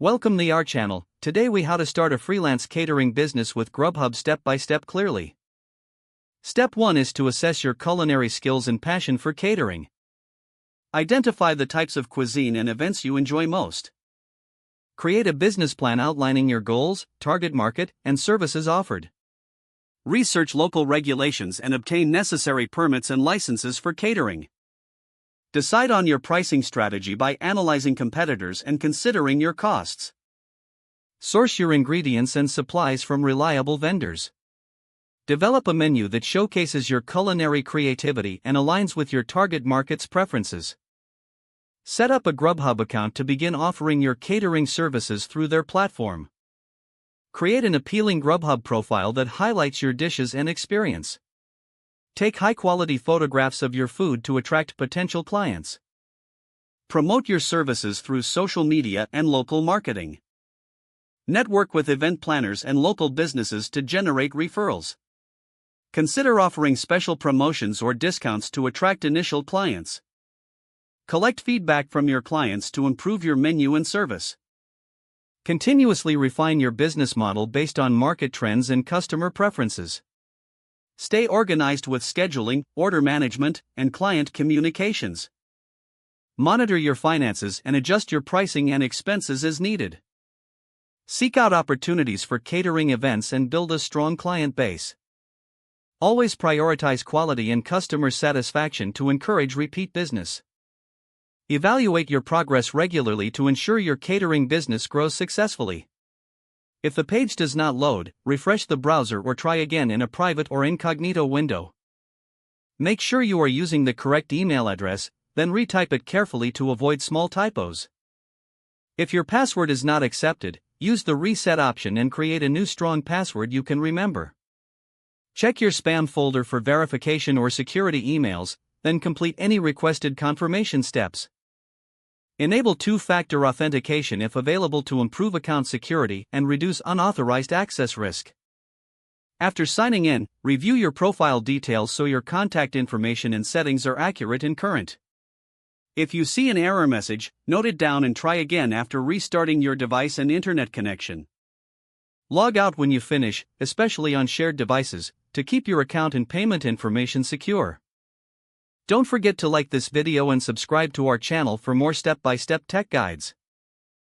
Welcome to our channel. Today we how to start a freelance catering business with Grubhub step by step clearly. Step 1 is to assess your culinary skills and passion for catering. Identify the types of cuisine and events you enjoy most. Create a business plan outlining your goals, target market, and services offered. Research local regulations and obtain necessary permits and licenses for catering. Decide on your pricing strategy by analyzing competitors and considering your costs. Source your ingredients and supplies from reliable vendors. Develop a menu that showcases your culinary creativity and aligns with your target market's preferences. Set up a Grubhub account to begin offering your catering services through their platform. Create an appealing Grubhub profile that highlights your dishes and experience. Take high-quality photographs of your food to attract potential clients. Promote your services through social media and local marketing. Network with event planners and local businesses to generate referrals. Consider offering special promotions or discounts to attract initial clients. Collect feedback from your clients to improve your menu and service. Continuously refine your business model based on market trends and customer preferences. Stay organized with scheduling, order management, and client communications. Monitor your finances and adjust your pricing and expenses as needed. Seek out opportunities for catering events and build a strong client base. Always prioritize quality and customer satisfaction to encourage repeat business. Evaluate your progress regularly to ensure your catering business grows successfully. If the page does not load, refresh the browser or try again in a private or incognito window. Make sure you are using the correct email address, then retype it carefully to avoid small typos. If your password is not accepted, use the reset option and create a new strong password you can remember. Check your spam folder for verification or security emails, then complete any requested confirmation steps. Enable two-factor authentication if available to improve account security and reduce unauthorized access risk. After signing in, review your profile details so your contact information and settings are accurate and current. If you see an error message, note it down and try again after restarting your device and internet connection. Log out when you finish, especially on shared devices, to keep your account and payment information secure. Don't forget to like this video and subscribe to our channel for more step-by-step tech guides.